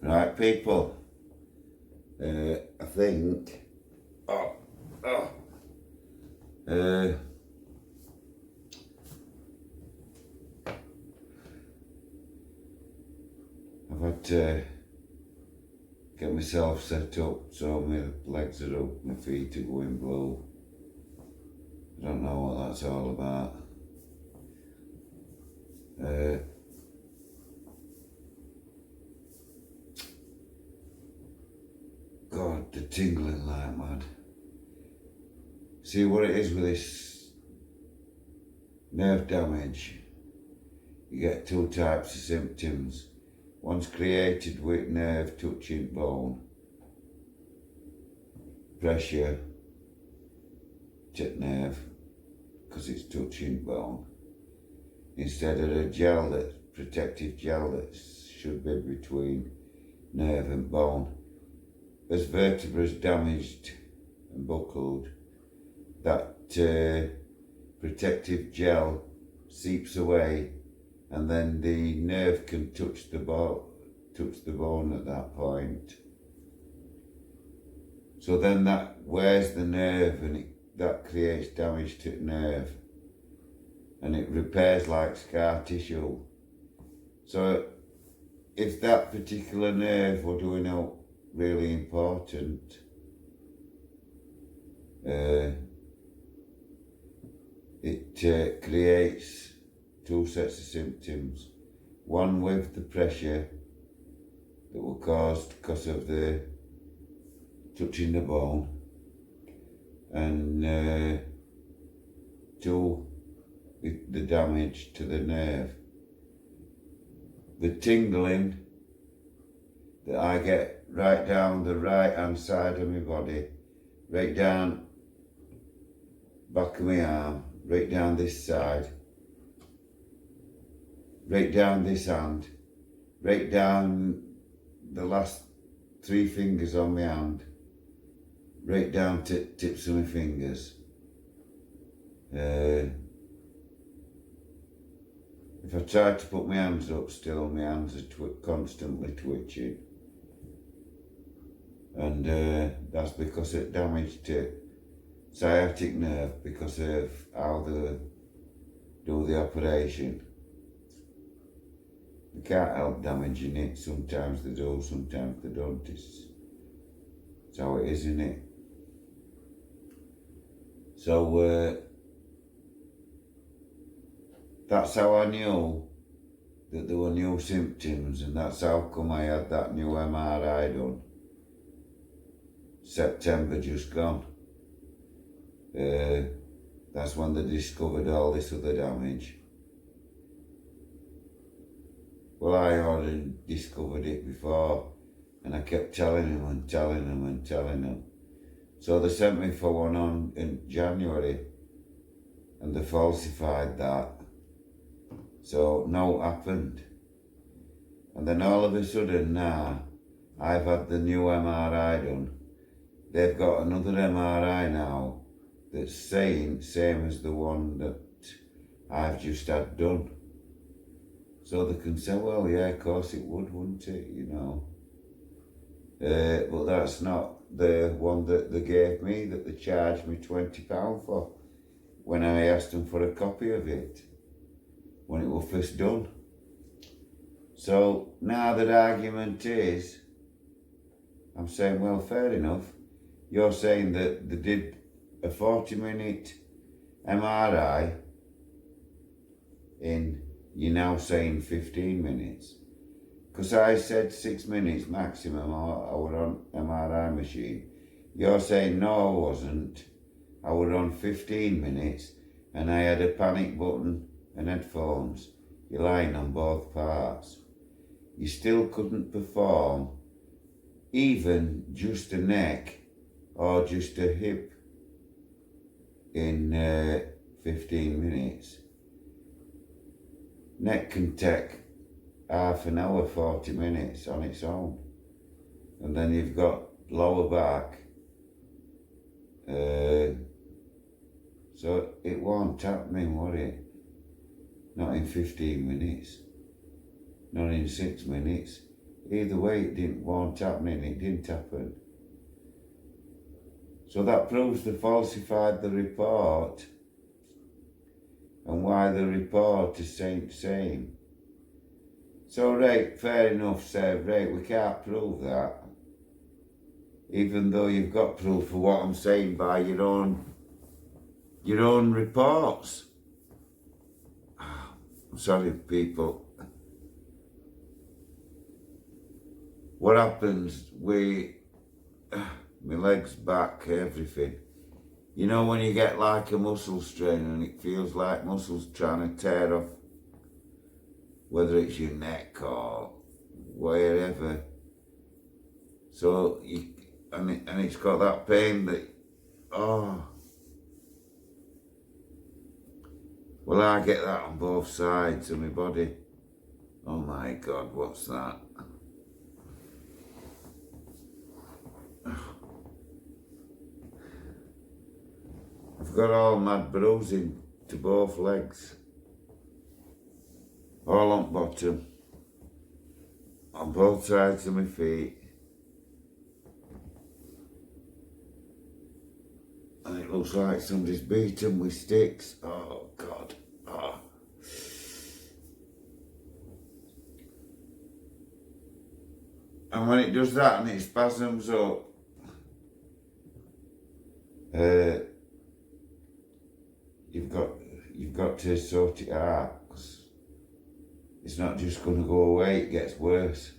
Right, people. I think. Oh, oh. Uh, I've had to get myself set up so my legs are up, my feet are going blue. I don't know what that's all about. God, the tingling like mad. See what it is with this nerve damage. You get two types of symptoms. One's created with nerve touching bone, pressure to nerve, because it's touching bone, instead of a gel, that protective gel that should be between nerve and bone. As vertebrae damaged and buckled, that protective gel seeps away, and then the nerve can touch the bone at that point. So then that wears the nerve, and that creates damage to the nerve, and it repairs like scar tissue. So if that particular nerve were doing out really important, it creates two sets of symptoms. One with the pressure that were caused because of the touching the bone, and two, with the damage to the nerve. The tingling that I get right down the right hand side of my body, right down back of my arm, right down this side, right down this hand, right down the last three fingers on my hand, right down to tips of my fingers. If I try to put my hands up still, my hands are constantly twitching. And that's because it damaged to sciatic nerve because of how they do the operation. They can't help damaging it. Sometimes they do, sometimes they don't. It's how it is, isn't it? So that's how I knew that there were new symptoms, and that's how come I had that new MRI done. September just gone. That's when they discovered all this other damage. Well, I already discovered it before, and I kept telling them and telling them and telling them. So they sent me for one on in January, and they falsified that. So no happened. And then all of a sudden now, I've had the new MRI done. They've got another MRI now that's saying same as the one that I've just had done. So they can say, well, yeah, of course it would, wouldn't it, you know. But that's not the one that they gave me, that they charged me £20 for when I asked them for a copy of it, when it was first done. So now the argument is, I'm saying, well, fair enough. You're saying that they did a 40-minute MRI in, you're now saying 15 minutes. Because I said 6 minutes maximum I were on MRI machine. You're saying no, I wasn't. I were on 15 minutes and I had a panic button and headphones. You're lying on both parts. You still couldn't perform even just a neck or just a hip in 15 minutes. Neck can take half an hour, 40 minutes on its own. And then you've got lower back. So it won't happening, would it? Not in 15 minutes. Not in 6 minutes. Either way, won't happening, it didn't happen. So that proves they falsified the report, and why the report is saying the same. So, right, fair enough, say, right, we can't prove that. Even though you've got proof of what I'm saying by your own reports. I'm sorry, people. What happens with my legs, back, everything? You know when you get like a muscle strain and it feels like muscles trying to tear off, whether it's your neck or wherever. So and it's got that pain that, oh. Well, I get that on both sides of my body. Oh my God, what's that? I've got all mad bruising to both legs. All on bottom. On both sides of my feet. And it looks like somebody's beaten with sticks. Oh God. Oh. And when it does that and it spasms up, you've got to sort it out, because it's not just going to go away, it gets worse.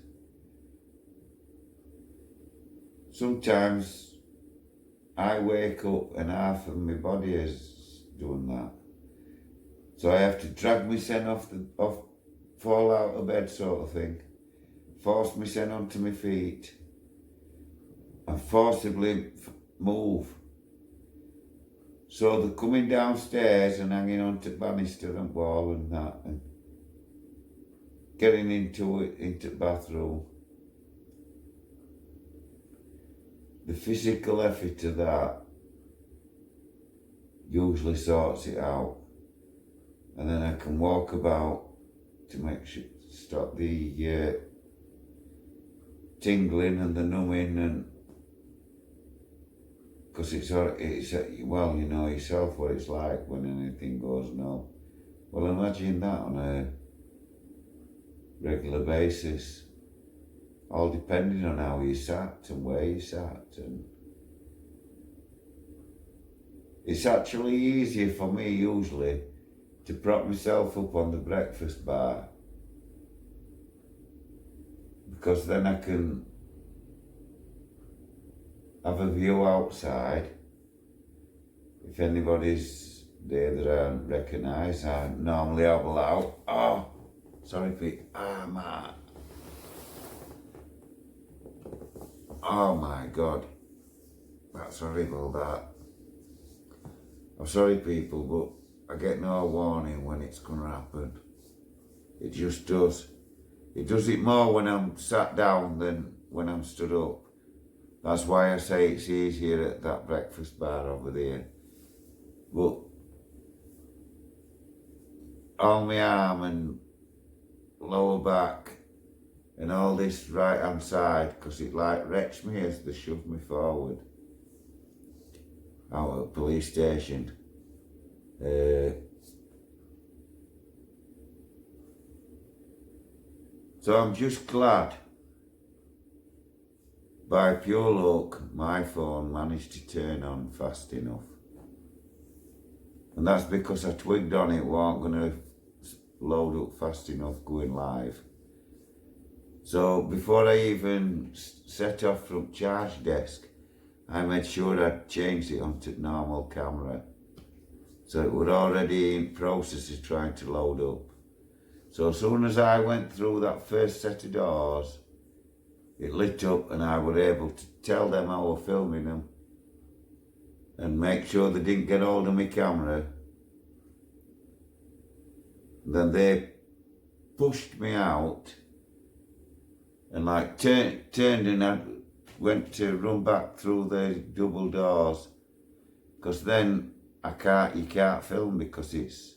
Sometimes I wake up and half of my body is doing that. So I have to drag myself fall out of bed sort of thing, force myself onto my feet and forcibly move. So they're coming downstairs and hanging onto banister and wall and that, and getting into the bathroom. The physical effort of that usually sorts it out, and then I can walk about to make sure stop the tingling and the numbing, and because it's well, you know yourself what it's like when anything goes no. Well, imagine that on a regular basis, all depending on how you sat and where you sat. And it's actually easier for me usually to prop myself up on the breakfast bar, because then I can have a view outside. If anybody's there that I don't recognise, I normally have a loud, oh, sorry Pete, man. Oh my God, that's horrible that. I'm sorry people, but I get no warning when it's gonna happen. It just does. It does it more when I'm sat down than when I'm stood up. That's why I say it's easier at that breakfast bar over there. But all my arm and lower back and all this right hand side, because it like wrecks me as they shove me forward out at a police station. So I'm just glad by pure luck my phone managed to turn on fast enough. And that's because I twigged on it weren't going to load up fast enough going live. So before I even set off from charge desk, I made sure I'd changed it onto normal camera. So it was already in process of trying to load up. So as soon as I went through that first set of doors, it lit up and I was able to tell them I was filming them and make sure they didn't get hold of my camera. Then they pushed me out and like turned and I went to run back through the double doors, because then you can't film because it's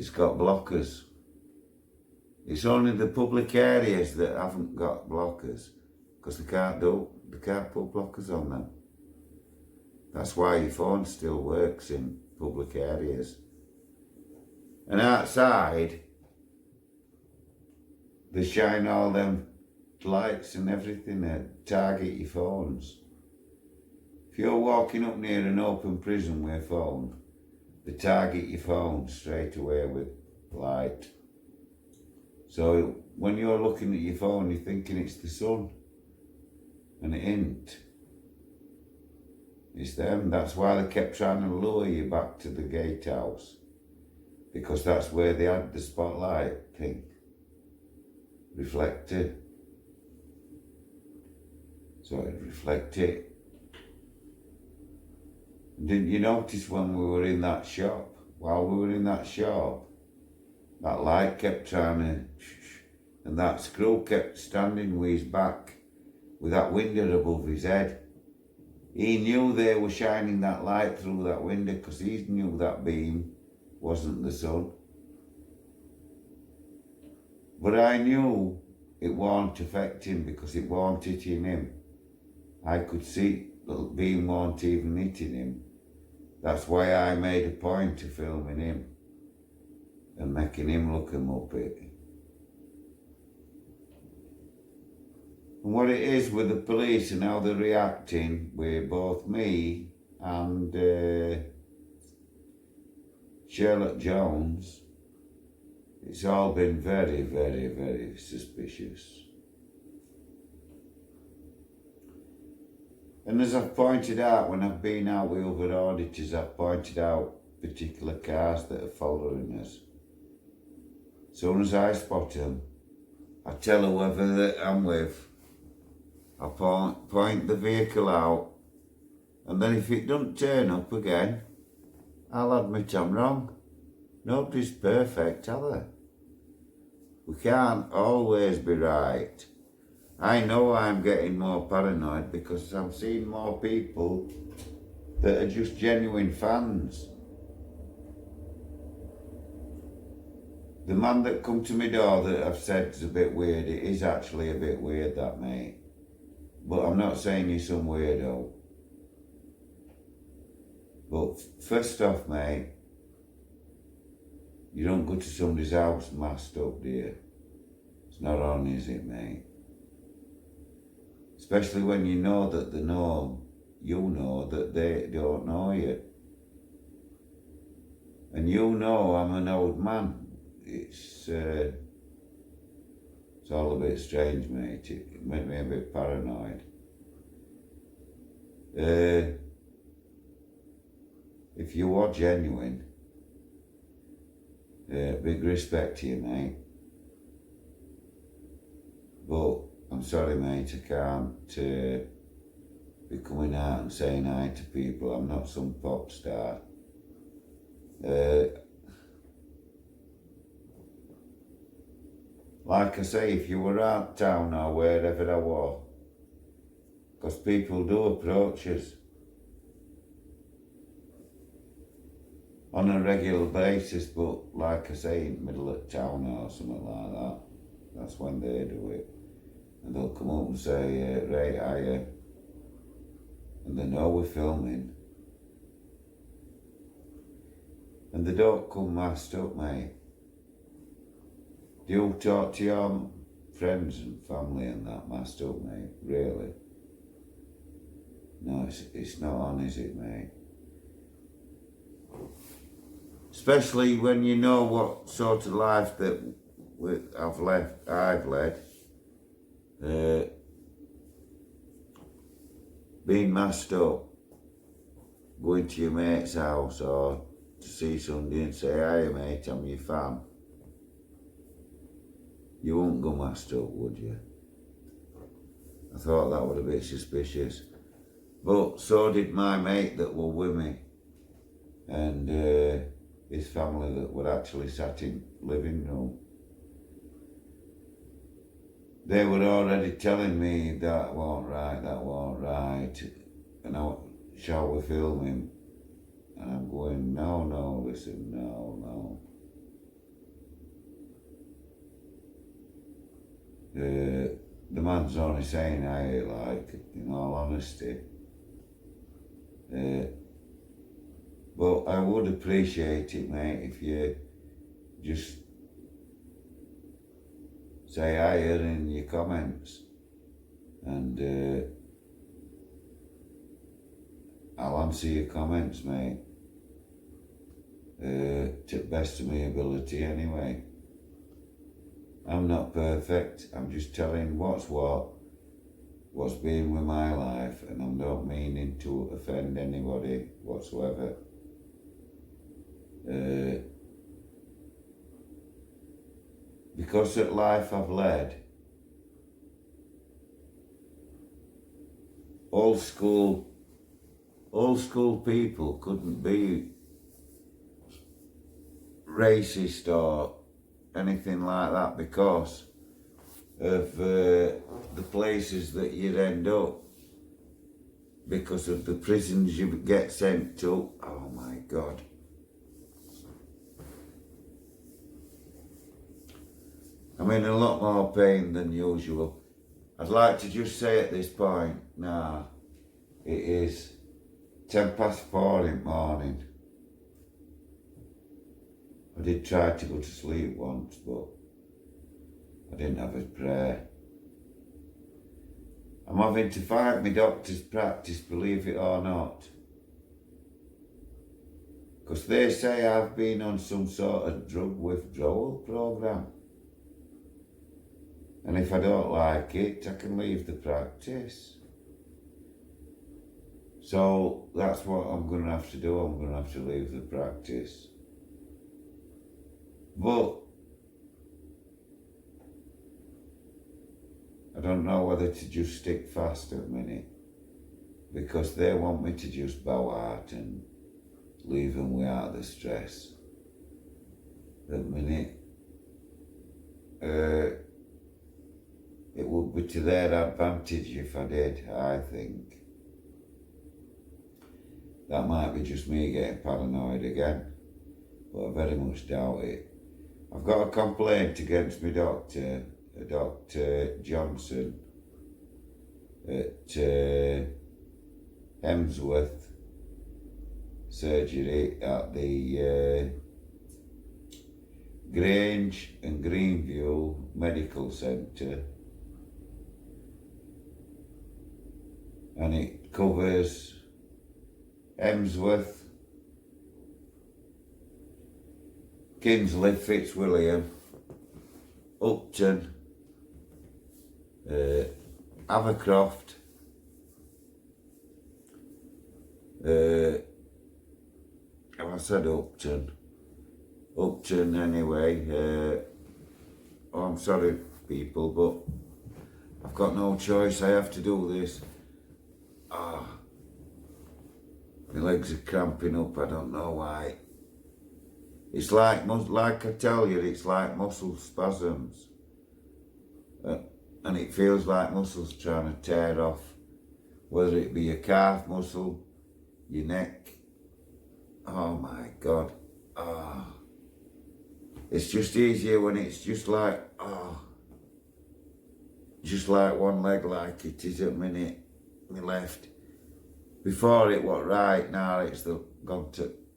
got blockers. It's only the public areas that haven't got blockers, because they can't put blockers on them. That's why your phone still works in public areas. And outside, they shine all them lights and everything that target your phones. If you're walking up near an open prison with a phone, they target your phone straight away with light. So when you're looking at your phone, you're thinking it's the sun, and it ain't. It's them. That's why they kept trying to lure you back to the gatehouse, because that's where they had the spotlight thing, reflected. So it reflected. Didn't you notice when we were in that shop? While we were in that shop, that light kept trying to, and that screw kept standing with his back, with that window above his head. He knew they were shining that light through that window, because he knew that beam wasn't the sun. But I knew it won't affect him, because it won't hitting him. I could see the beam won't even hitting him. That's why I made a point of filming him and making him look a muppet. And what it is with the police and how they're reacting with both me and Sherlock Jones, it's all been very, very, very suspicious. And as I've pointed out, when I've been out with other auditors, I've pointed out particular cars that are following us. As soon as I spot them, I tell whoever that I'm with, I point the vehicle out, and then if it doesn't turn up again, I'll admit I'm wrong. Nobody's perfect, are they? We can't always be right. I know I'm getting more paranoid because I'm seeing more people that are just genuine fans. The man that come to my door that I've said is a bit weird, it is actually a bit weird, that mate. But I'm not saying you're some weirdo. But first off, mate, you don't go to somebody's house masked up, do you? It's not on, is it, mate? Especially when you know that they know, you know that they don't know you. And you know I'm an old man. It's all a bit strange, mate. It made me a bit paranoid. If you are genuine, big respect to you, mate. But I'm sorry, mate, I can't be coming out and saying hi to people. I'm not some pop star. Like I say, if you were out town or wherever I was, because people do approach us on a regular basis, but like I say, in the middle of town or something like that, that's when they do it. And they'll come up and say, Ray, hiya. And they know we're filming. And they don't come masked up, mate. Do you talk to your friends and family and that masked up, mate? Really? No, it's not on, is it, mate? Especially when you know what sort of life that I've led. Being masked up, going to your mate's house or to see somebody and say, "Hiya mate, I'm your fan." You wouldn't go masked up, would you? I thought that would have been suspicious. But so did my mate that were with me, and his family that were actually sat in living room. They were already telling me that wasn't right, and shall we film him? And I'm going, no, listen, no. the man's only saying I like, in all honesty. But I would appreciate it, mate, if you just say hi in your comments, and I'll answer your comments, mate, to the best of my ability anyway. I'm not perfect, I'm just telling what's been with my life, and I'm not meaning to offend anybody whatsoever. Because that life I've led, old school people couldn't be racist or anything like that because of the places that you'd end up, because of the prisons you get sent to. Oh my God. I'm in a lot more pain than usual. I'd like to just say at this point, now, it is 4:10 in the morning. I did try to go to sleep once, but I didn't have a prayer. I'm having to fight my doctor's practice, believe it or not. Because they say I've been on some sort of drug withdrawal program. And if I don't like it, I can leave the practice. So that's what I'm going to have to do. I'm going to have to leave the practice. But I don't know whether to just stick fast at the minute, because they want me to just bow out and leave them without the stress. At the minute, it would be to their advantage if I did, I think. That might be just me getting paranoid again, but I very much doubt it. I've got a complaint against my doctor, Dr. Johnson, at Hemsworth surgery at the Grange and Greenview Medical Centre, and it covers Hemsworth, Kinsley, Fitzwilliam, Upton, Abercroft, I said Upton anyway. Oh, I'm sorry people, but I've got no choice, I have to do this. My legs are cramping up, I don't know why. It's like I tell you, it's like muscle spasms. And it feels like muscles trying to tear off, whether it be your calf muscle, your neck. Oh my God. It's just easier when it's just like one leg like it is at the minute, my left. Before it was right, now it's gone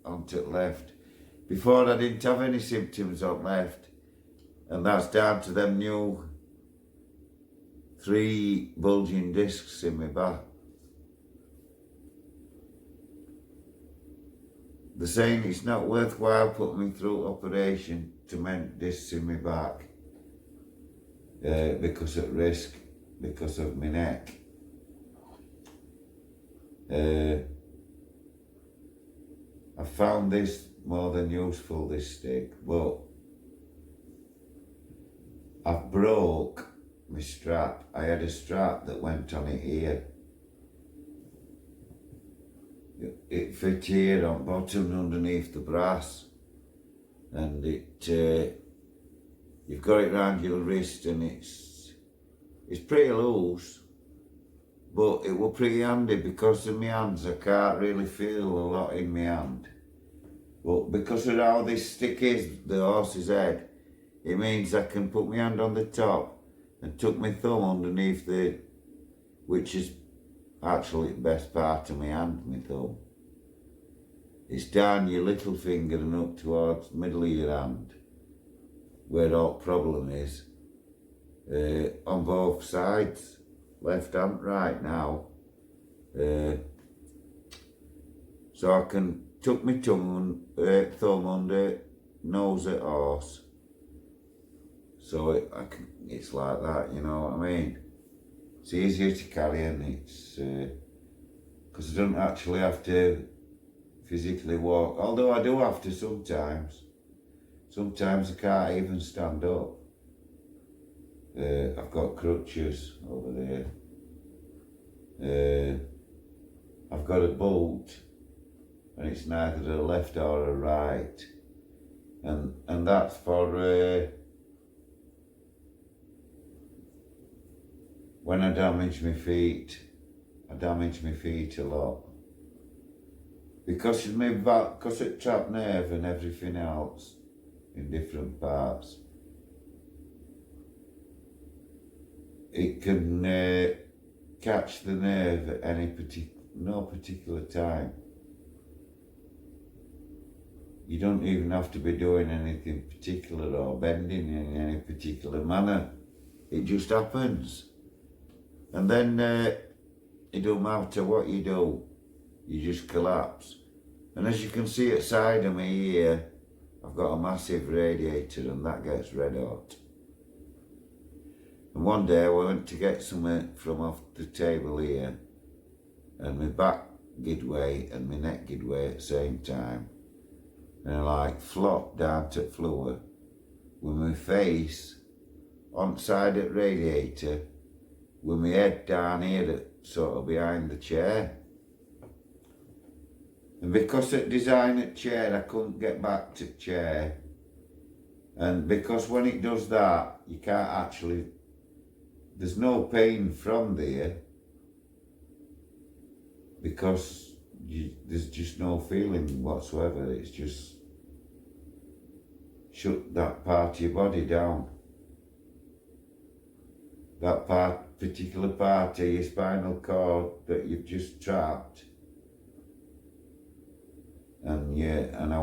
onto the left. Before I didn't have any symptoms on left, and that's down to them new 3 bulging discs in my back. They're saying it's not worthwhile putting me through operation to mend discs in my back because at risk, because of my neck. I found this more than useful, this stick, but I broke my strap. I had a strap that went on it here. It fit here on bottom and underneath the brass, and you've got it round your wrist, and it's pretty loose, but it was pretty handy because of my hands. I can't really feel a lot in my hand, but because of how this stick is, the horse's head, it means I can put my hand on the top and took my thumb underneath which is actually the best part of my hand, my thumb. It's down your little finger and up towards the middle of your hand, where all problem is, on both sides, left and right now. So I can tuck my thumb under nose at horse. So it's like that, you know what I mean? It's easier to carry, and it's because I don't actually have to physically walk, although I do have to sometimes. Sometimes I can't even stand up. I've got crutches over there. I've got a bolt, and it's neither a left or a right, and that's for when I damage my feet. I damage my feet a lot because of my back, because it trapped nerve and everything else in different parts. It can catch the nerve at no particular time. You don't even have to be doing anything particular or bending in any particular manner. It just happens. And then it don't matter what you do, you just collapse. And as you can see at side of me here, I've got a massive radiator, and that gets red hot. And one day I went to get something from off the table here, and my back gave way and my neck gave way at the same time. And I like flopped down to the floor with my face on the side of the radiator, with my head down here, sort of behind the chair. And because of the design of the chair, I couldn't get back to the chair. And because when it does that, you can't actually, there's no pain from there, because there's just no feeling whatsoever. It's just shut that part of your body down. That particular part of your spinal cord that you've just trapped. And yeah, and